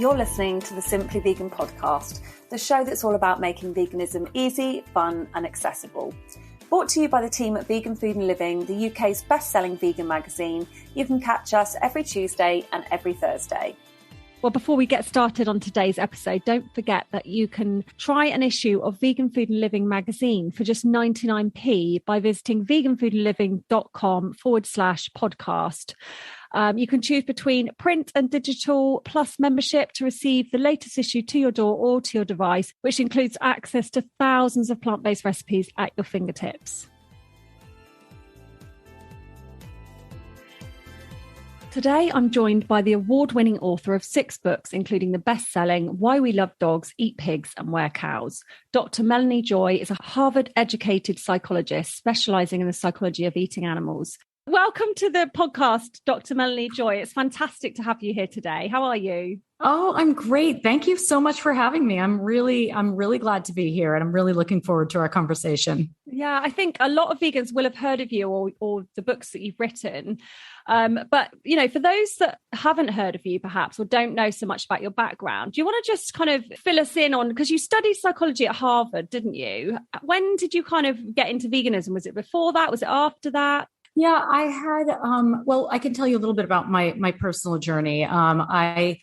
You're listening to the Simply Vegan podcast, the show that's all about making veganism easy, fun and accessible. Brought to you by the team at Vegan Food and Living, the UK's best-selling vegan magazine. You can catch us every Tuesday and every Thursday. Well, before we get started on today's episode, don't forget that you can try an issue of Vegan Food and Living magazine for just 99p by visiting veganfoodandliving.com/podcast. You can choose between print and digital plus membership to receive the latest issue to your door or to your device, which includes access to thousands of plant-based recipes at your fingertips. Today, I'm joined by the award-winning author of 6 books, including the best-selling Why We Love Dogs, Eat Pigs and Wear Cows. Dr Melanie Joy is a Harvard-educated psychologist specialising in the psychology of eating animals. Welcome to the podcast, Dr Melanie Joy. It's fantastic to have you here today. How are you? Oh, I'm great. Thank you so much for having me. I'm really glad to be here, and I'm really looking forward to our conversation. Yeah, I think a lot of vegans will have heard of you or the books that you've written. But, you know, for those that haven't heard of you perhaps or don't know so much about your background, do you want to just kind of fill us in on, because you studied psychology at Harvard, didn't you? When did you kind of get into veganism? Was it before that? Was it after that? Yeah, I had, well, I can tell you a little bit about my personal journey. I,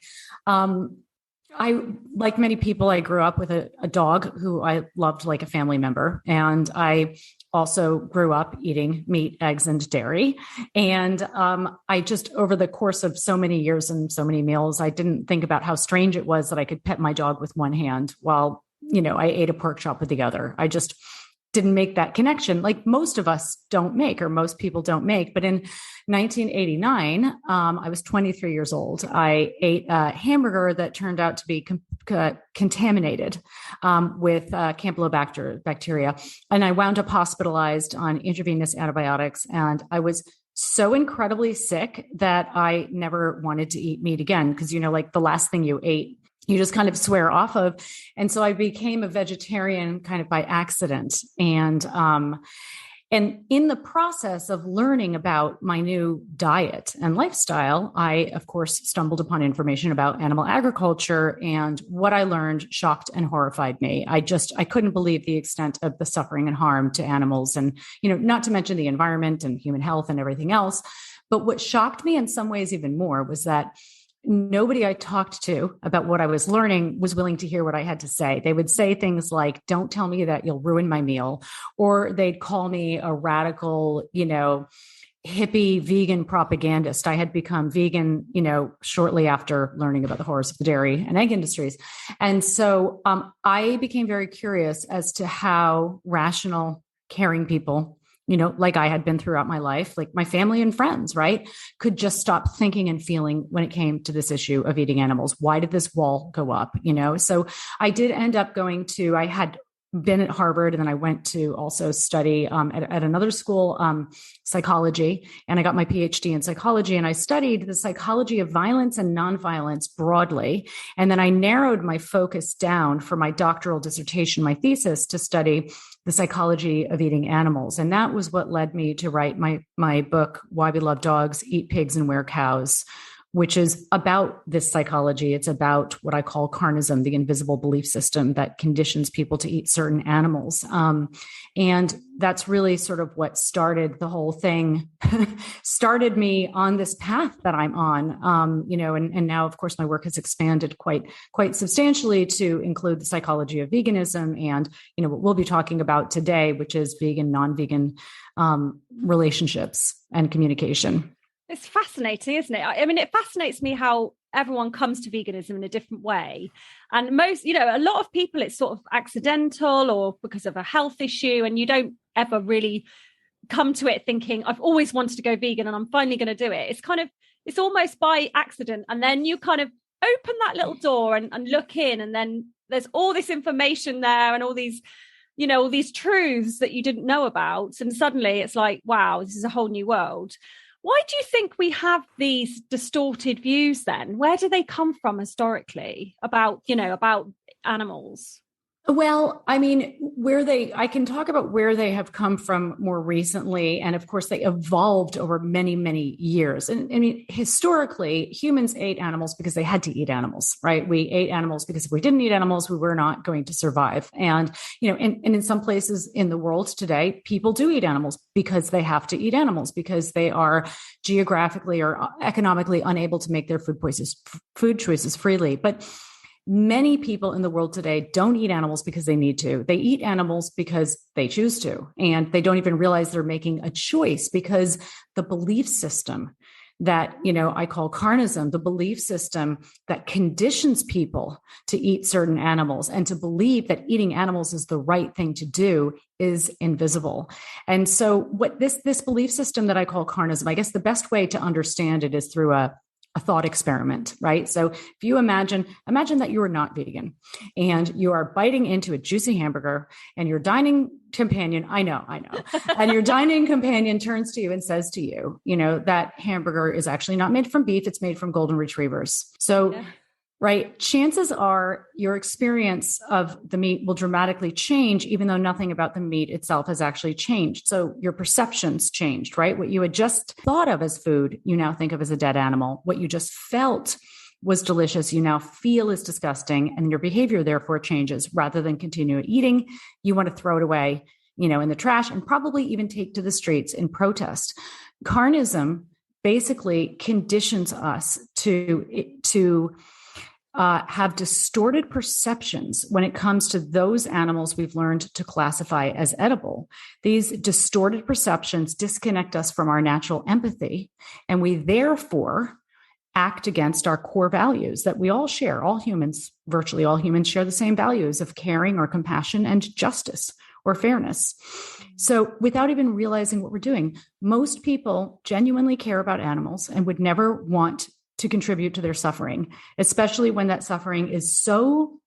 like many people, I grew up with a dog who I loved like a family member. And I also grew up eating meat, eggs, and dairy. And I just, over the course of so many years and so many meals, I didn't think about how strange it was that I could pet my dog with one hand while, you know, I ate a pork chop with the other. I just didn't make that connection like most of us don't make, or most people don't make. But in 1989, I was 23 years old. I ate a hamburger that turned out to be contaminated with Campylobacter bacteria. And I wound up hospitalized on intravenous antibiotics. And I was so incredibly sick that I never wanted to eat meat again. Because, you know, like the last thing you ate, you just kind of swear off of. And so I became a vegetarian kind of by accident. And in the process of learning about my new diet and lifestyle, I, of course, stumbled upon information about animal agriculture, and what I learned shocked and horrified me. I couldn't believe the extent of the suffering and harm to animals, and, you know, not to mention the environment and human health and everything else. But what shocked me in some ways even more was that nobody I talked to about what I was learning was willing to hear what I had to say. They would say things like, "Don't tell me that, you'll ruin my meal." Or they'd call me a radical, you know, hippie vegan propagandist. I had become vegan, you know, shortly after learning about the horrors of the dairy and egg industries. And so I became very curious as to how rational, caring people, you know, like I had been throughout my life, like my family and friends, right, could just stop thinking and feeling when it came to this issue of eating animals. Why did this wall go up? You know, so I did end up I had been at Harvard, and then I went to also study at another school, psychology, and I got my PhD in psychology, and I studied the psychology of violence and nonviolence broadly. And then I narrowed my focus down for my doctoral dissertation, my thesis, to study the psychology of eating animals. And that was what led me to write my book, Why We Love Dogs, Eat Pigs and Wear Cows, which is about this psychology. It's about what I call carnism, the invisible belief system that conditions people to eat certain animals. And that's really sort of what started the whole thing, started me on this path that I'm on, you know, and now, of course, my work has expanded quite substantially to include the psychology of veganism and, you know, what we'll be talking about today, which is vegan, non-vegan relationships and communication. It's fascinating, isn't it? I mean, it fascinates me how everyone comes to veganism in a different way. And most, you know, a lot of people, it's sort of accidental or because of a health issue. And you don't ever really come to it thinking, I've always wanted to go vegan and I'm finally going to do it. It's almost by accident. And then you kind of open that little door and look in, and then there's all this information there and all these, you know, all these truths that you didn't know about. And suddenly it's like, wow, this is a whole new world. Why do you think we have these distorted views then? Where do they come from historically about, you know, about animals? Well, I mean, I can talk about where they have come from more recently. And of course, they evolved over many, many years. And I mean, historically, humans ate animals because they had to eat animals, right? We ate animals because if we didn't eat animals, we were not going to survive. And, and in some places in the world today, people do eat animals because they have to eat animals because they are geographically or economically unable to make their food choices freely. But many people in the world today don't eat animals because they need to. They eat animals because they choose to, and they don't even realize they're making a choice because the belief system that, I call carnism, the belief system that conditions people to eat certain animals and to believe that eating animals is the right thing to do is invisible. And so what this belief system that I call carnism, I guess the best way to understand it is through a thought experiment, right? So if you imagine that you are not vegan and you are biting into a juicy hamburger and your dining companion, I know, and your dining companion turns to you and says to you, that hamburger is actually not made from beef, it's made from golden retrievers. So yeah. Right. Chances are your experience of the meat will dramatically change, even though nothing about the meat itself has actually changed. So your perceptions changed, right? What you had just thought of as food, you now think of as a dead animal. What you just felt was delicious, you now feel is disgusting, and your behavior therefore changes. Rather than continue eating, you want to throw it away, in the trash and probably even take to the streets in protest. Carnism basically conditions us to have distorted perceptions when it comes to those animals we've learned to classify as edible. These distorted perceptions disconnect us from our natural empathy, and we therefore act against our core values that we all share. Virtually all humans share the same values of caring or compassion and justice or fairness. So without even realizing what we're doing, most people genuinely care about animals and would never want to contribute to their suffering, especially when that suffering is so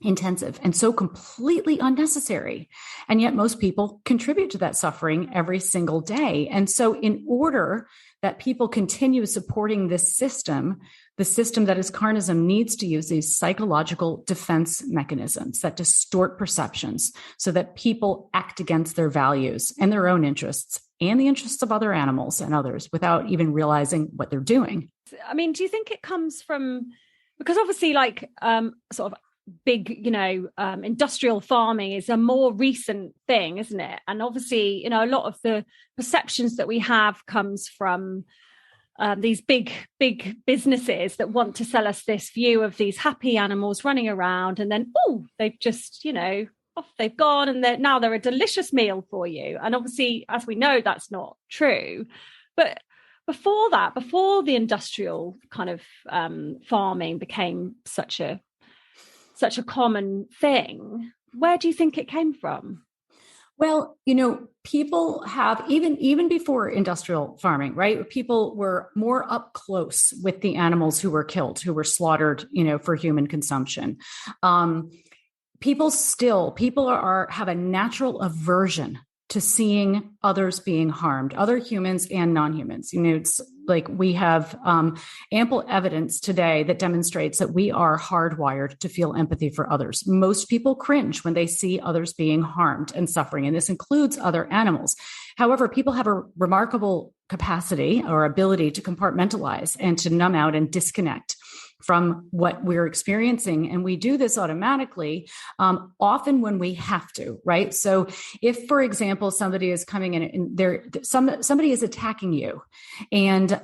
intensive and so completely unnecessary. And yet most people contribute to that suffering every single day. And so in order that people continue supporting this system, the system that is carnism needs to use these psychological defense mechanisms that distort perceptions so that people act against their values and their own interests and the interests of other animals and others without even realizing what they're doing. I mean, do you think it comes from, because obviously sort of big, industrial farming is a more recent thing, isn't it? And obviously, a lot of the perceptions that we have comes from these big businesses that want to sell us this view of these happy animals running around, and then, they've just, off they've gone, and now they're a delicious meal for you. And obviously, as we know, that's not true. But before the industrial kind of farming became such a common thing, where do you think it came from? Well, people have, even before industrial farming, right? People were more up close with the animals who were killed, who were slaughtered, for human consumption. People have a natural aversion to seeing others being harmed, other humans and non-humans. It's like we have ample evidence today that demonstrates that we are hardwired to feel empathy for others. Most people cringe when they see others being harmed and suffering, and this includes other animals. However, people have a remarkable capacity or ability to compartmentalize and to numb out and disconnect from what we're experiencing. And we do this automatically, often when we have to, right? So if, for example, somebody is coming in and somebody is attacking you, and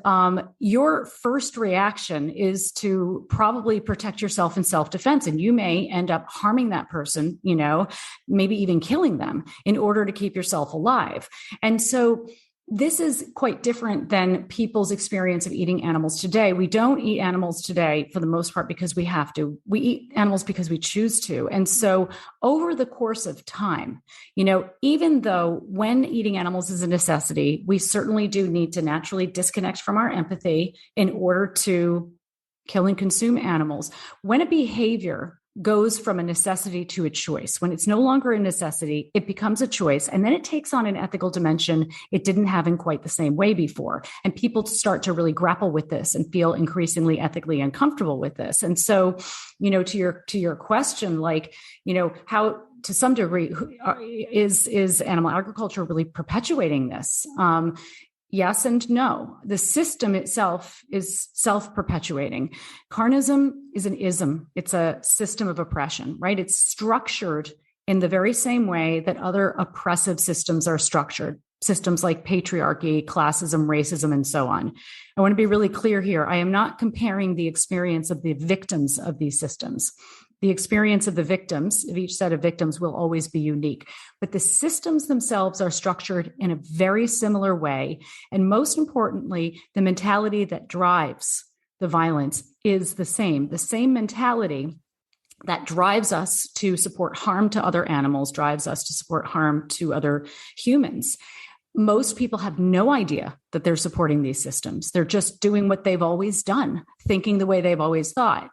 your first reaction is to probably protect yourself in self-defense, and you may end up harming that person, maybe even killing them in order to keep yourself alive. And so this is quite different than people's experience of eating animals today. We don't eat animals today for the most part because we have to. We eat animals because we choose to. And so over the course of time, even though when eating animals is a necessity, we certainly do need to naturally disconnect from our empathy in order to kill and consume animals. When a behavior goes from a necessity to a choice. When it's no longer a necessity, it becomes a choice. And then it takes on an ethical dimension it didn't have in quite the same way before. And people start to really grapple with this and feel increasingly ethically uncomfortable with this. And so, to your question, like, how to some degree is animal agriculture really perpetuating this? Yes and no. The system itself is self-perpetuating. Carnism is an ism. It's a system of oppression, right? It's structured in the very same way that other oppressive systems are structured. Systems like patriarchy, classism, racism, and so on. I want to be really clear here. I am not comparing the experience of the victims of these systems. The experience of the victims, of each set of victims, will always be unique. But the systems themselves are structured in a very similar way. And most importantly, the mentality that drives the violence is the same mentality that drives us to support harm to other animals, drives us to support harm to other humans. Most people have no idea that they're supporting these systems. They're just doing what they've always done, thinking the way they've always thought.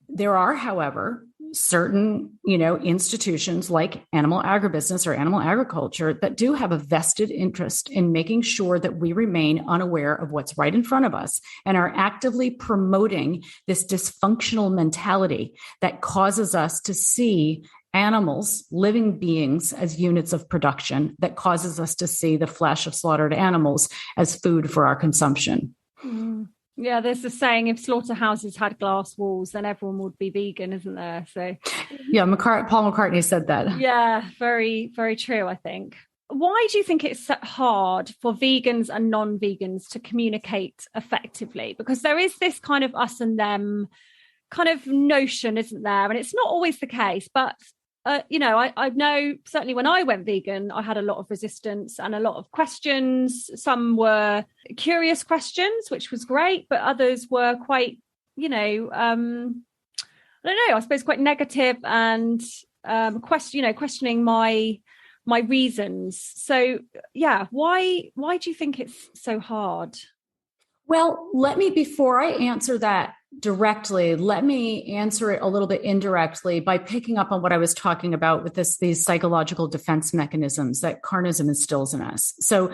There are, however, certain, institutions like animal agribusiness or animal agriculture that do have a vested interest in making sure that we remain unaware of what's right in front of us and are actively promoting this dysfunctional mentality that causes us to see animals, living beings, as units of production, that causes us to see the flesh of slaughtered animals as food for our consumption. Mm. Yeah, there's a saying, if slaughterhouses had glass walls, then everyone would be vegan, isn't there? So, yeah, Paul McCartney said that. Yeah, very, very true, I think. Why do you think it's hard for vegans and non-vegans to communicate effectively? Because there is this kind of us and them kind of notion, isn't there? And it's not always the case, but I know certainly when I went vegan, I had a lot of resistance and a lot of questions. Some were curious questions, which was great, but others were quite, I don't know, I suppose quite negative and questioning my reasons. So, yeah, why do you think it's so hard? Well, before I answer that directly, let me answer it a little bit indirectly by picking up on what I was talking about with these psychological defense mechanisms that carnism instills in us. So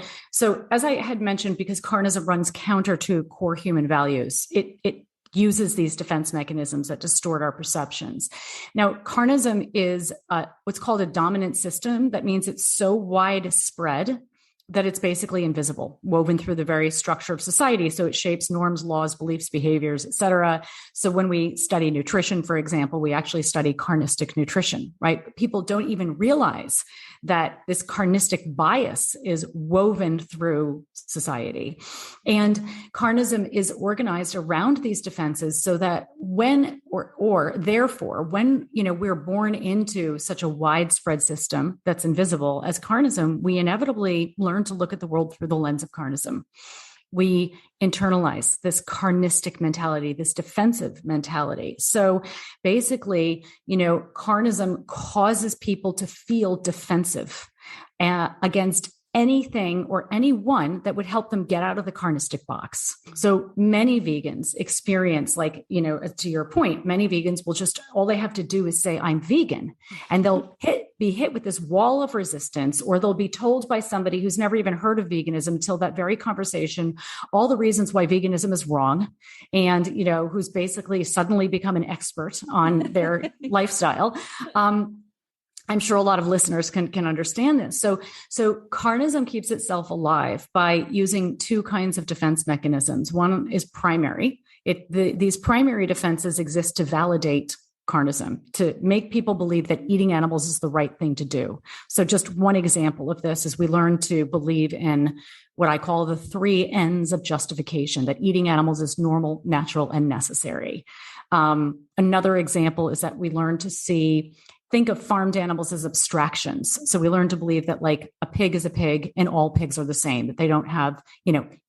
as I had mentioned, because carnism runs counter to core human values, it uses these defense mechanisms that distort our perceptions. Now, carnism is what's called a dominant system. That means it's so widespread that it's basically invisible, woven through the very structure of society. So it shapes norms, laws, beliefs, behaviors, et cetera. So when we study nutrition, for example, we actually study carnistic nutrition, right? People don't even realize that this carnistic bias is woven through society. And carnism is organized around these defenses so that therefore, when we're born into such a widespread system that's invisible as carnism, we inevitably learn to look at the world through the lens of carnism. We internalize this carnistic mentality, this defensive mentality. So basically, carnism causes people to feel defensive against anything or anyone that would help them get out of the carnistic box. So many vegans experience, to your point, many vegans will all they have to do is say, I'm vegan, and they'll be hit with this wall of resistance, or they'll be told by somebody who's never even heard of veganism till that very conversation, all the reasons why veganism is wrong, and, who's basically suddenly become an expert on their lifestyle. I'm sure a lot of listeners can understand this. So carnism keeps itself alive by using two kinds of defense mechanisms. One is primary. These primary defenses exist to validate carnism, to make people believe that eating animals is the right thing to do. So just one example of this is we learn to believe in what I call the 3 N's of justification, that eating animals is normal, natural, and necessary. Another example is that we learn to think of farmed animals as abstractions. So we learn to believe that a pig is a pig and all pigs are the same, that they don't have,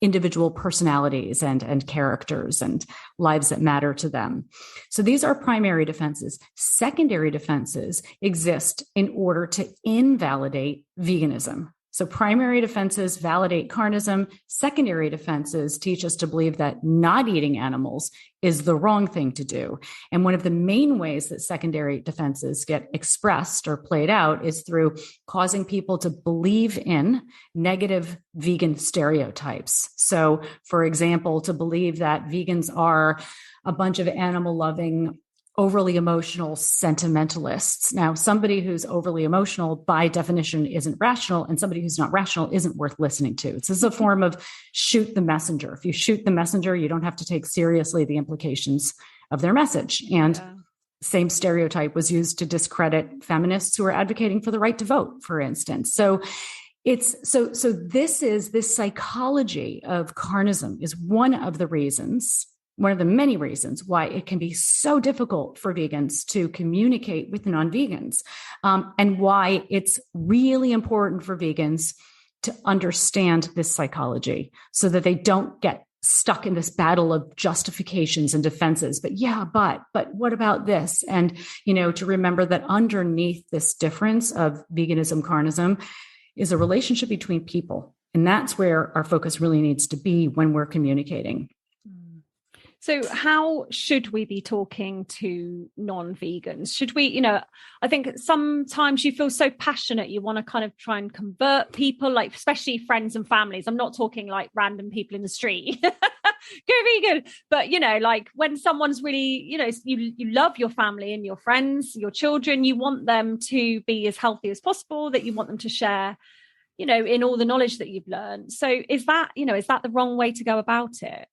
individual personalities and characters and lives that matter to them. So these are primary defenses. Secondary defenses exist in order to invalidate veganism. So primary defenses validate carnism. Secondary defenses teach us to believe that not eating animals is the wrong thing to do. And one of the main ways that secondary defenses get expressed or played out is through causing people to believe in negative vegan stereotypes. So, for example, to believe that vegans are a bunch of animal-loving, overly emotional sentimentalists. Now, somebody who's overly emotional by definition isn't rational, and somebody who's not rational isn't worth listening to. This is a form of shoot the messenger. If you shoot the messenger, you don't have to take seriously the implications of their message. And same stereotype was used to discredit feminists who are advocating for the right to vote, for instance. So this psychology of carnism is one of the many reasons why it can be so difficult for vegans to communicate with non-vegans, and why it's really important for vegans to understand this psychology so that they don't get stuck in this battle of justifications and defenses. But what about this? And, to remember that underneath this difference of veganism, carnism is a relationship between people. And that's where our focus really needs to be when we're communicating. So how should we be talking to non-vegans? Should we, I think sometimes you feel so passionate, you want to kind of try and convert people, like especially friends and families. I'm not talking like random people in the street, go vegan. But, like when someone's really, you love your family and your friends, your children, you want them to be as healthy as possible, that you want them to share, in all the knowledge that you've learned. So is that the wrong way to go about it?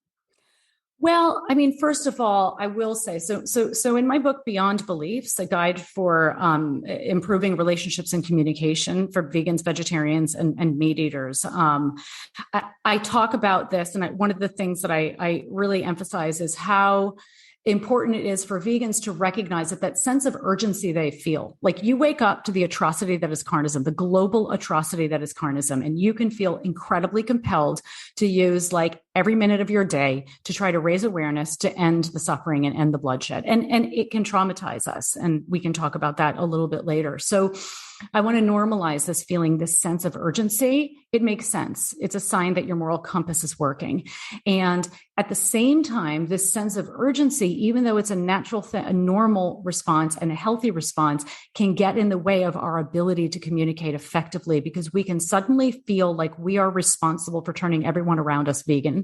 Well, first of all, I will say, so in my book, Beyond Beliefs, a guide for improving relationships and communication for vegans, vegetarians, and meat eaters, I talk about this. And one of the things that I really emphasize is how important it is for vegans to recognize that sense of urgency they feel. Like you wake up to the atrocity that is carnism, the global atrocity that is carnism, and you can feel incredibly compelled to use like every minute of your day to try to raise awareness to end the suffering and end the bloodshed. And it can traumatize us. And we can talk about that a little bit later. So I want to normalize this feeling, this sense of urgency. It makes sense. It's a sign that your moral compass is working. And at the same time, this sense of urgency, even though it's a natural a normal response and a healthy response, can get in the way of our ability to communicate effectively, because we can suddenly feel like we are responsible for turning everyone around us vegan.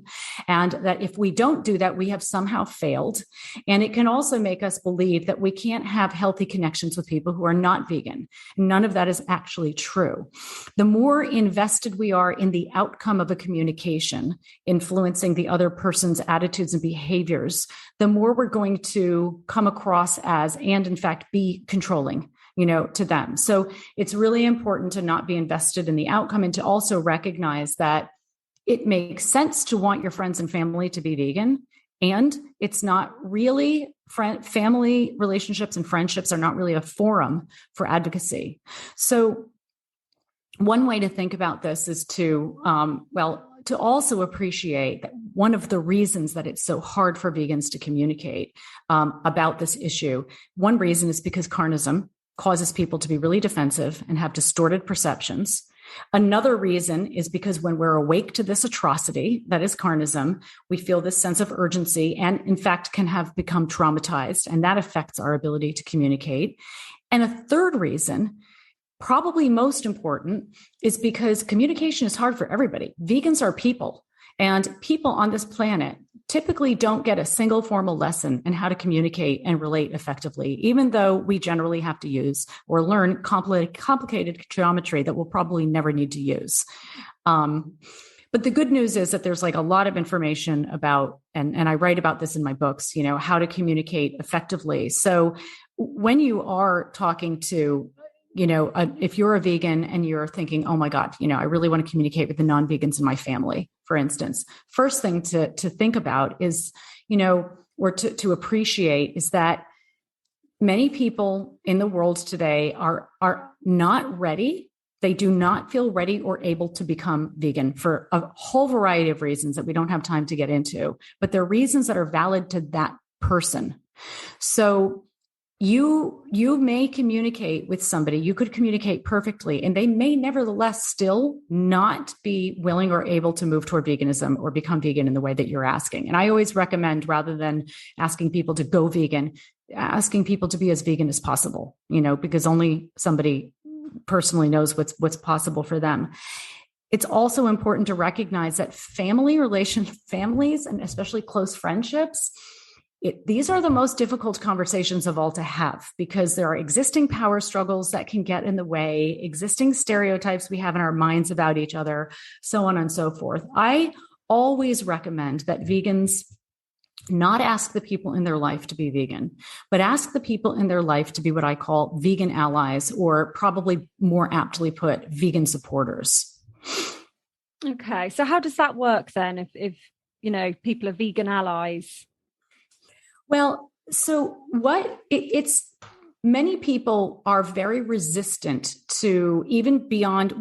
And that if we don't do that, we have somehow failed. And it can also make us believe that we can't have healthy connections with people who are not vegan. None of that is actually true. The more invested we are in the outcome of a communication, influencing the other person's attitudes and behaviors, the more we're going to come across as, and in fact, be controlling, to them. So it's really important to not be invested in the outcome and to also recognize that it makes sense to want your friends and family to be vegan. And it's not really family relationships and friendships are not really a forum for advocacy. So one way to think about this is to also appreciate that one of the reasons that it's so hard for vegans to communicate about this issue, one reason is because carnism causes people to be really defensive and have distorted perceptions. Another reason is because when we're awake to this atrocity that is carnism, we feel this sense of urgency and in fact can have become traumatized, and that affects our ability to communicate. And a third reason, probably most important, is because communication is hard for everybody. Vegans are people, and people on this planet typically don't get a single formal lesson in how to communicate and relate effectively, even though we generally have to use or learn complicated geometry that we'll probably never need to use. But the good news is that there's like a lot of information about, and I write about this in my books, how to communicate effectively. So when you are talking to if you're a vegan and you're thinking, oh my God, I really want to communicate with the non-vegans in my family, for instance, first thing to think about is, or to appreciate is that many people in the world today are not ready. They do not feel ready or able to become vegan for a whole variety of reasons that we don't have time to get into, but they're reasons that are valid to that person. So you may communicate with somebody, you could communicate perfectly, and they may nevertheless still not be willing or able to move toward veganism or become vegan in the way that you're asking. And I always recommend, rather than asking people to go vegan, asking people to be as vegan as possible, because only somebody personally knows what's possible for them. It's also important to recognize that families, and especially close friendships, these are the most difficult conversations of all to have, because there are existing power struggles that can get in the way, existing stereotypes we have in our minds about each other, so on and so forth. I always recommend that vegans not ask the people in their life to be vegan, but ask the people in their life to be what I call vegan allies, or probably more aptly put, vegan supporters. Okay. So how does that work then if people are vegan allies? Well, so it's many people are very resistant to, even beyond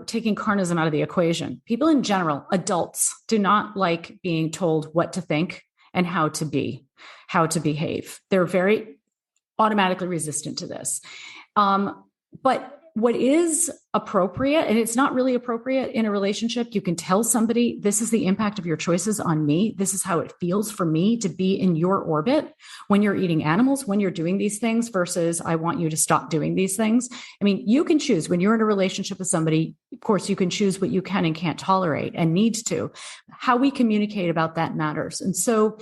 taking carnism out of the equation. People in general, adults, do not like being told what to think and how to behave. They're very automatically resistant to this. But what is appropriate, and it's not really appropriate in a relationship, you can tell somebody, this is the impact of your choices on me. This is how it feels for me to be in your orbit when you're eating animals, when you're doing these things, versus I want you to stop doing these things. I mean, you can choose when you're in a relationship with somebody. Of course, you can choose what you can and can't tolerate and need to. How we communicate about that matters. And so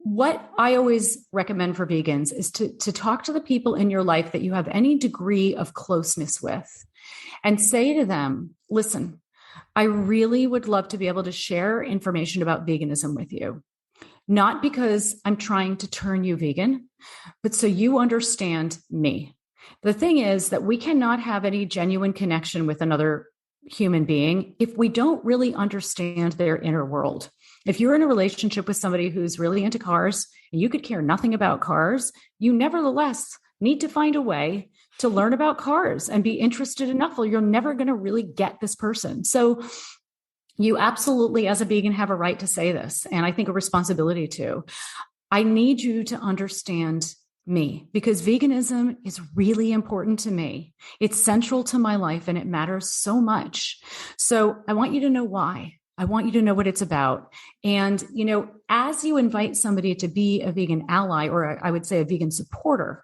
what I always recommend for vegans is to talk to the people in your life that you have any degree of closeness with, and say to them, listen, I really would love to be able to share information about veganism with you. Not because I'm trying to turn you vegan, but so you understand me. The thing is that we cannot have any genuine connection with another human being if we don't really understand their inner world. If you're in a relationship with somebody who's really into cars and you could care nothing about cars, you nevertheless need to find a way to learn about cars and be interested enough, or you're never going to really get this person. So you absolutely, as a vegan, have a right to say this, and I think a responsibility to. I need you to understand me, because veganism is really important to me. It's central to my life and it matters so much. So I want you to know why. I want you to know what it's about. And, as you invite somebody to be a vegan ally, or I would say a vegan supporter,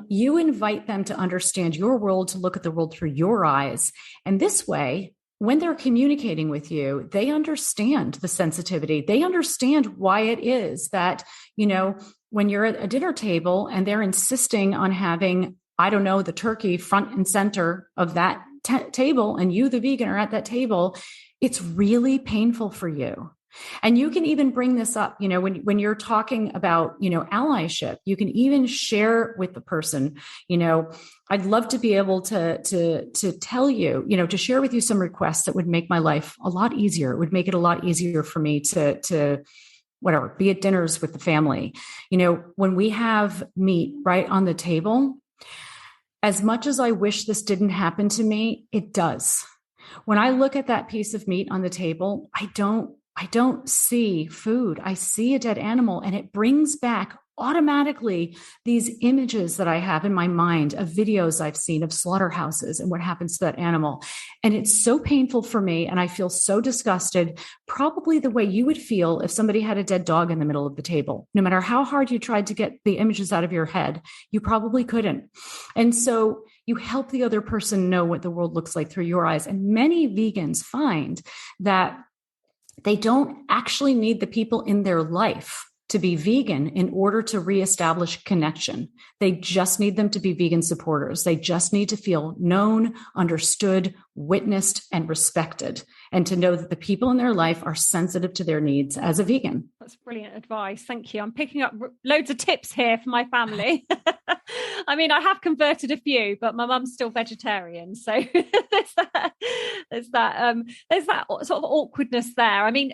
you invite them to understand your world, to look at the world through your eyes. And this way, when they're communicating with you, they understand the sensitivity. They understand why it is that, when you're at a dinner table and they're insisting on having, the turkey front and center of that table, and you, the vegan, are at that table, it's really painful for you. And you can even bring this up, when you're talking about, allyship, you can even share with the person, I'd love to be able to tell you, to share with you some requests that would make my life a lot easier. It would make it a lot easier for me to be at dinners with the family. When we have meat right on the table, as much as I wish this didn't happen to me, it does. When I look at that piece of meat on the table, I don't see food. I see a dead animal, and it brings back automatically these images that I have in my mind of videos I've seen of slaughterhouses and what happens to that animal. And it's so painful for me. And I feel so disgusted, probably the way you would feel if somebody had a dead dog in the middle of the table. No matter how hard you tried to get the images out of your head, you probably couldn't. And so you help the other person know what the world looks like through your eyes. And many vegans find that they don't actually need the people in their life to be vegan in order to reestablish connection. They just need them to be vegan supporters. They just need to feel known, understood, witnessed, and respected, and to know that the people in their life are sensitive to their needs as a vegan. That's brilliant advice. Thank you. I'm picking up loads of tips here for my family. I mean, I have converted a few, but my mum's still vegetarian. So there's that sort of awkwardness there. I mean,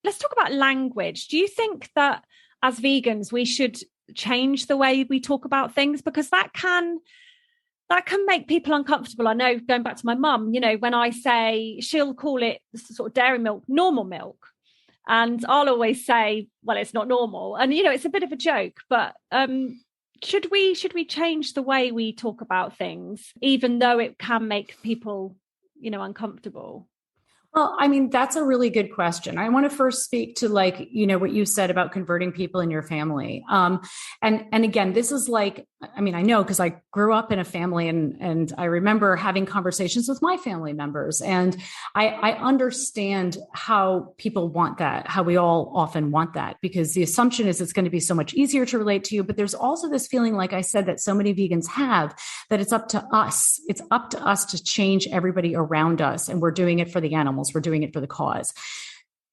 let's talk about language. Do you think that as vegans, we should change the way we talk about things? Because that can make people uncomfortable. I know, going back to my mum, when I say, she'll call it sort of dairy milk, normal milk. And I'll always say, well, it's not normal. And, it's a bit of a joke, but should we change the way we talk about things, even though it can make people, uncomfortable? Well, I mean, that's a really good question. I want to first speak to what you said about converting people in your family. And again, this is I know because I grew up in a family and I remember having conversations with my family members, and I understand how people want that, how we all often want that, because the assumption is it's going to be so much easier to relate to you. But there's also this feeling, like I said, that so many vegans have, that it's up to us. It's up to us to change everybody around us. And we're doing it for the animals. We're doing it for the cause.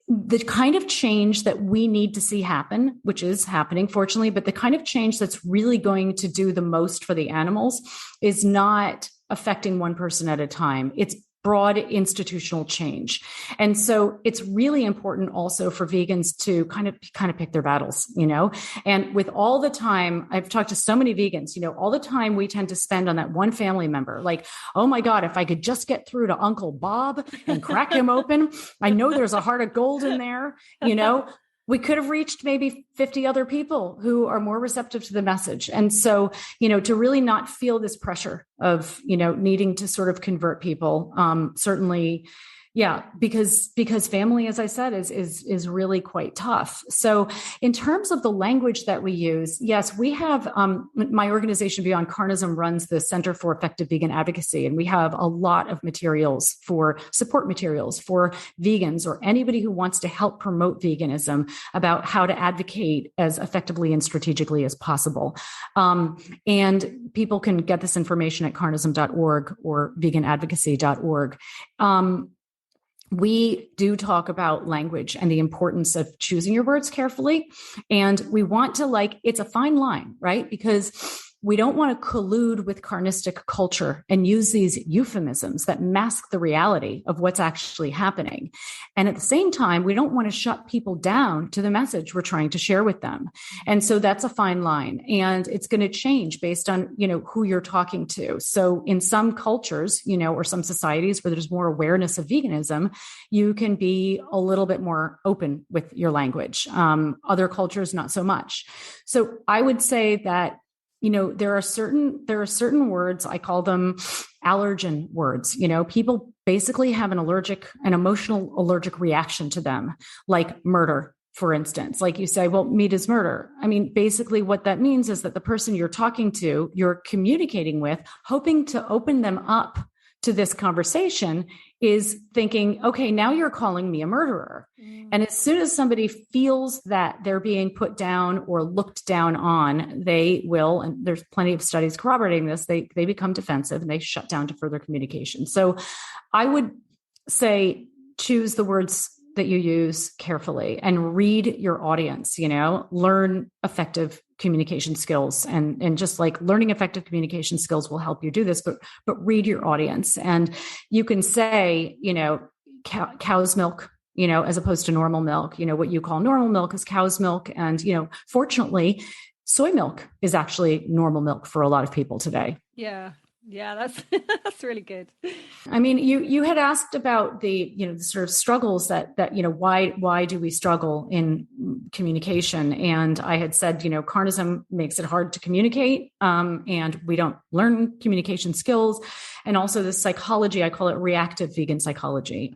The kind of change that we need to see happen, which is happening, fortunately, but the kind of change that's really going to do the most for the animals is not affecting one person at a time. It's broad institutional change. And so it's really important also for vegans to kind of pick their battles, and with all the time, I've talked to so many vegans, all the time we tend to spend on that one family member, like, oh my God, if I could just get through to Uncle Bob and crack him open, I know there's a heart of gold in there, we could have reached maybe 50 other people who are more receptive to the message. And so, to really not feel this pressure of, needing to sort of convert people, certainly, yeah, because family, as I said, is really quite tough. So in terms of the language that we use, yes, we have, my organization Beyond Carnism runs the Center for Effective Vegan Advocacy, and we have a lot of materials for support materials for vegans or anybody who wants to help promote veganism about how to advocate as effectively and strategically as possible. And people can get this information at carnism.org or veganadvocacy.org. We do talk about language and the importance of choosing your words carefully. And we want to it's a fine line, right? Because we don't want to collude with carnistic culture and use these euphemisms that mask the reality of what's actually happening. And at the same time, we don't want to shut people down to the message we're trying to share with them. And so that's a fine line. And it's going to change based on, who you're talking to. So in some cultures, or some societies where there's more awareness of veganism, you can be a little bit more open with your language. Other cultures, not so much. So I would say that there are certain words, I call them allergen words. People basically have an emotional allergic reaction to them, like murder, for instance. Like you say, well, meat is murder. I mean, basically what that means is that the person you're talking to, you're communicating with, hoping to open them up to this conversation, is thinking, okay, now you're calling me a murderer. And as soon as somebody feels that they're being put down or looked down on, they will, and there's plenty of studies corroborating this, they become defensive and they shut down to further communication. So I would say choose the words that you use carefully and read your audience, learn effective communication skills, and just learning effective communication skills will help you do this, but read your audience. And you can say, cow's milk, as opposed to normal milk, what you call normal milk is cow's milk. And, fortunately, soy milk is actually normal milk for a lot of people today. Yeah, that's that's really good. I mean, you had asked about the the sort of struggles that why do we struggle in communication? And I had said, carnism makes it hard to communicate, and we don't learn communication skills, and also the psychology, I call it reactive vegan psychology,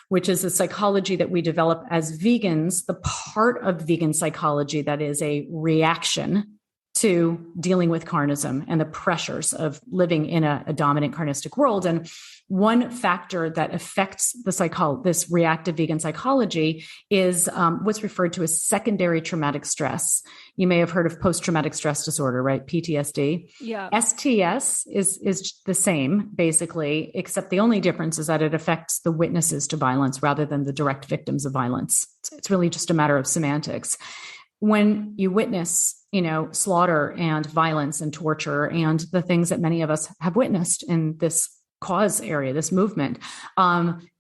which is a psychology that we develop as vegans, the part of vegan psychology that is a reaction to dealing with carnism and the pressures of living in a dominant carnistic world. And one factor that affects this reactive vegan psychology is what's referred to as secondary traumatic stress. You may have heard of post-traumatic stress disorder, right? PTSD. Yeah. STS is the same, basically, except the only difference is that it affects the witnesses to violence rather than the direct victims of violence. It's really just a matter of semantics. When you witness, slaughter and violence and torture and the things that many of us have witnessed in this cause area, this movement,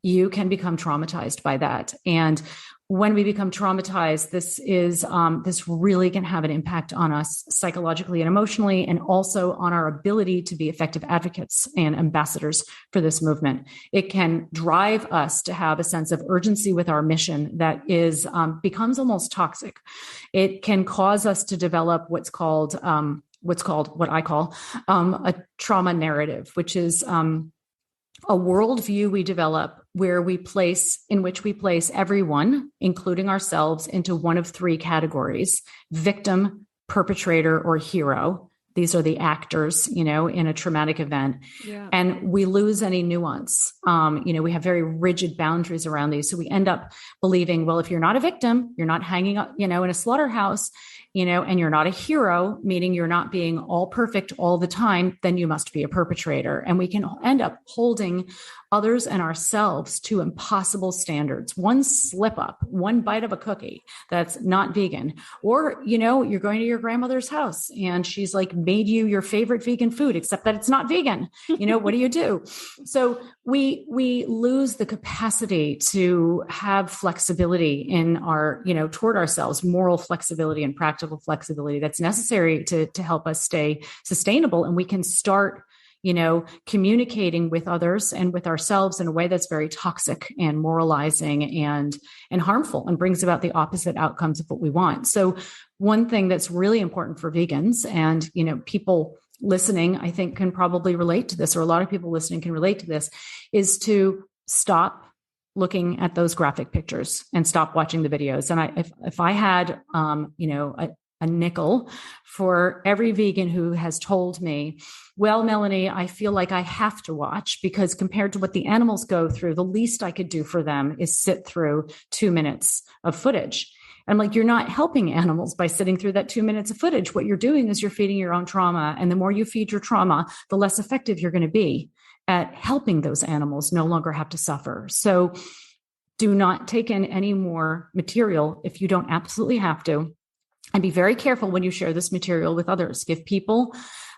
you can become traumatized by that. And when we become traumatized, this really can have an impact on us psychologically and emotionally, and also on our ability to be effective advocates and ambassadors for this movement. It can drive us to have a sense of urgency with our mission that becomes almost toxic. It can cause us to develop what's called what I call a trauma narrative, which is a worldview we develop in which we place everyone, including ourselves, into one of three categories: victim, perpetrator, or hero. These are the actors, in a traumatic event. Yeah. And we lose any nuance. We have very rigid boundaries around these. So we end up believing, well, if you're not a victim, you're not hanging up, in a slaughterhouse, and you're not a hero, meaning you're not being all perfect all the time, then you must be a perpetrator. And we can end up holding others and ourselves to impossible standards. One slip up, one bite of a cookie that's not vegan, or, you're going to your grandmother's house and she's like made you your favorite vegan food, except that it's not vegan. What do you do? So we lose the capacity to have flexibility in our, toward ourselves, moral flexibility and practical flexibility that's necessary to help us stay sustainable. And we can start communicating with others and with ourselves in a way that's very toxic and moralizing and harmful, and brings about the opposite outcomes of what we want. So one thing that's really important for vegans, and, people listening, I think, can probably relate to this, or a lot of people listening can relate to this, is to stop looking at those graphic pictures and stop watching the videos. And if I had, a nickel for every vegan who has told me, well, Melanie, I feel like I have to watch because compared to what the animals go through, the least I could do for them is sit through 2 minutes of footage. I'm like, you're not helping animals by sitting through that 2 minutes of footage. What you're doing is you're feeding your own trauma. And the more you feed your trauma, the less effective you're going to be at helping those animals no longer have to suffer. So do not take in any more material if you don't absolutely have to. And be very careful when you share this material with others. Give people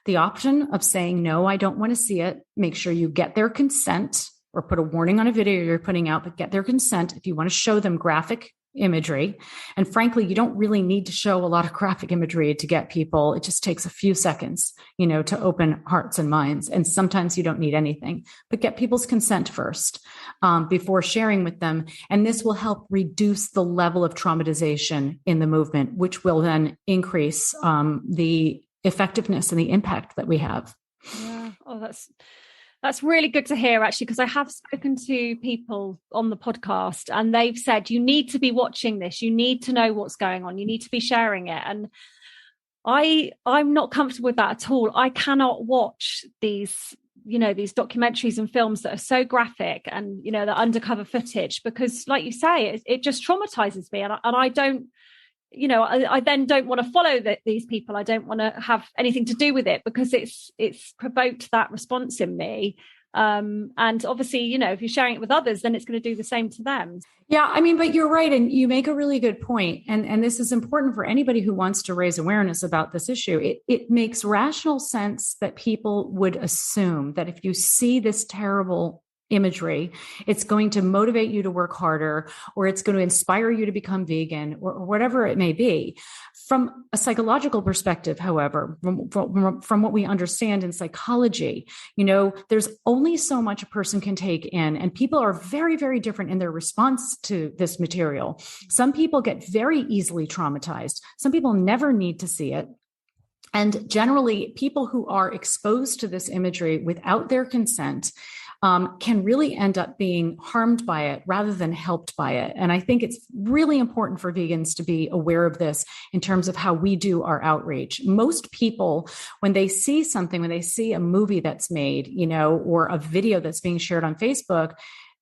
the option of saying, no, I don't want to see it. Make sure you get their consent, or put a warning on a video you're putting out, but get their consent if you want to show them graphic imagery. And frankly, you don't really need to show a lot of graphic imagery to get people. It just takes a few seconds, to open hearts and minds. And sometimes you don't need anything, but get people's consent first before sharing with them. And this will help reduce the level of traumatization in the movement, which will then increase the effectiveness and the impact that we have. Yeah. Oh, that's really good to hear, actually, because I have spoken to people on the podcast and they've said, you need to be watching this. You need to know what's going on. You need to be sharing it. And I'm not comfortable with that at all. I cannot watch these documentaries and films that are so graphic and, the undercover footage, because like you say, it just traumatizes me. And I don't, I then don't want to follow these people. I don't want to have anything to do with it because it's provoked that response in me. And obviously, if you're sharing it with others, then it's going to do the same to them. Yeah, but you're right. And you make a really good point. And this is important for anybody who wants to raise awareness about this issue. It makes rational sense that people would assume that if you see this terrible imagery, it's going to motivate you to work harder, or it's going to inspire you to become vegan, or whatever it may be. From a psychological perspective, however, from what we understand in psychology, there's only so much a person can take in, and people are very, very different in their response to this material. Some people get very easily traumatized. Some people never need to see it. And generally, people who are exposed to this imagery without their consent can really end up being harmed by it rather than helped by it. And I think it's really important for vegans to be aware of this in terms of how we do our outreach. Most people, when they see something, when they see a movie that's made, or a video that's being shared on Facebook,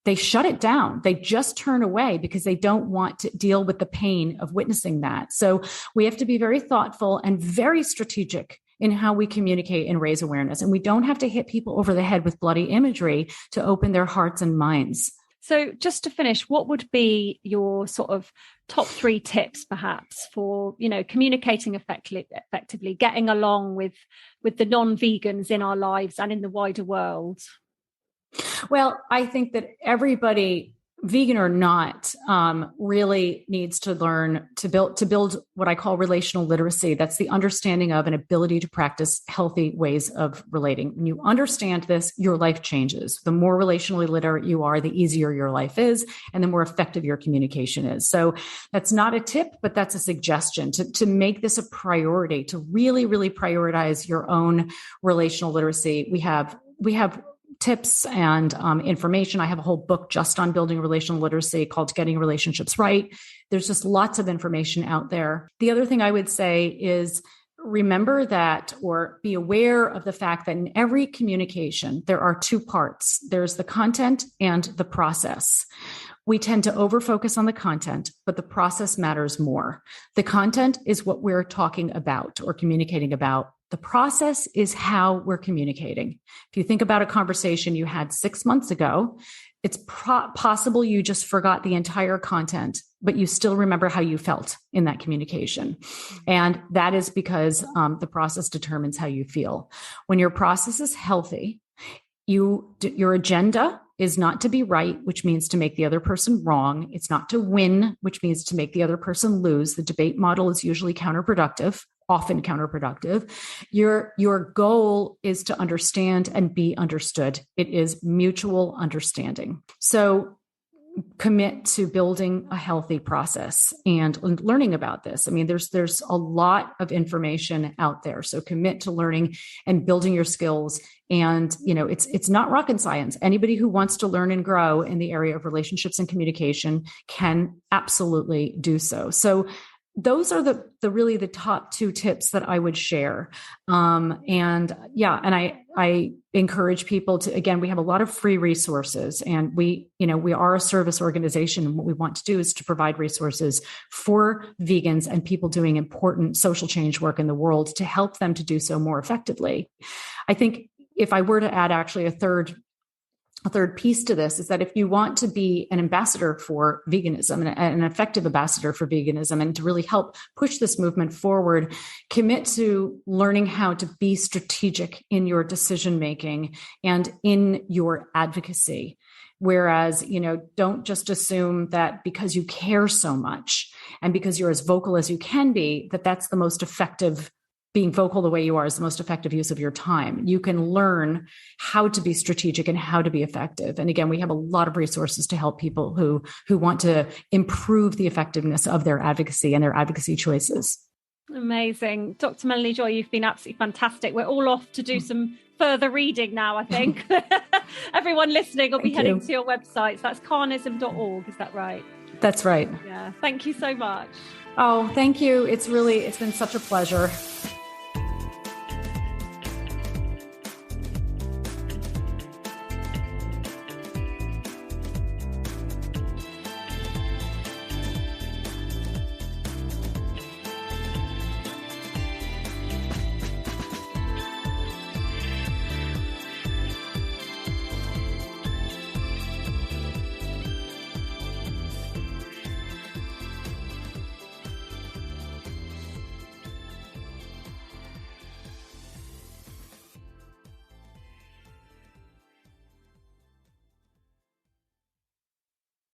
they shut it down. They just turn away because they don't want to deal with the pain of witnessing that. So we have to be very thoughtful and very strategic in how we communicate and raise awareness. And we don't have to hit people over the head with bloody imagery to open their hearts and minds. So just to finish, what would be your sort of top 3 tips, perhaps, for, communicating effectively, getting along with the non-vegans in our lives and in the wider world? Well, I think that everybody vegan or not, really needs to learn to build what I call relational literacy. That's the understanding of an ability to practice healthy ways of relating. When you understand this, your life changes. The more relationally literate you are, the easier your life is, and the more effective your communication is. So that's not a tip, but that's a suggestion to make this a priority, to really, really prioritize your own relational literacy. We have tips and information. I have a whole book just on building relational literacy called Getting Relationships Right. There's just lots of information out there. The other thing I would say is remember that, or be aware of the fact that in every communication, there are two parts. There's the content and the process. We tend to overfocus on the content, but the process matters more. The content is what we're talking about or communicating about. The process is how we're communicating. If you think about a conversation you had 6 months ago, it's possible you just forgot the entire content, but you still remember how you felt in that communication. And that is because the process determines how you feel. When your process is healthy, your agenda is not to be right, which means to make the other person wrong. It's not to win, which means to make the other person lose. The debate model is usually often counterproductive. Your goal is to understand and be understood. It is mutual understanding. So commit to building a healthy process and learning about this. I mean, there's a lot of information out there. So commit to learning and building your skills. And, it's not rocket science. Anybody who wants to learn and grow in the area of relationships and communication can absolutely do so. So those are really the top two tips that I would share. And I encourage people to, again, we have a lot of free resources, and we are a service organization. And what we want to do is to provide resources for vegans and people doing important social change work in the world to help them to do so more effectively. I think if I were to add actually a third piece to this is that if you want to be an ambassador for veganism, an effective ambassador for veganism, and to really help push this movement forward, commit to learning how to be strategic in your decision-making and in your advocacy. Whereas, don't just assume that because you care so much and because you're as vocal as you can be, that's the most effective. Being vocal the way you are is the most effective use of your time. You can learn how to be strategic and how to be effective. And again, we have a lot of resources to help people who want to improve the effectiveness of their advocacy and their advocacy choices. Amazing. Dr. Melanie Joy, you've been absolutely fantastic. We're all off to do some further reading now, I think. Everyone listening will be heading to your websites. That's carnism.org. Is that right? That's right. Yeah. Thank you so much. Oh, thank you. It's been such a pleasure.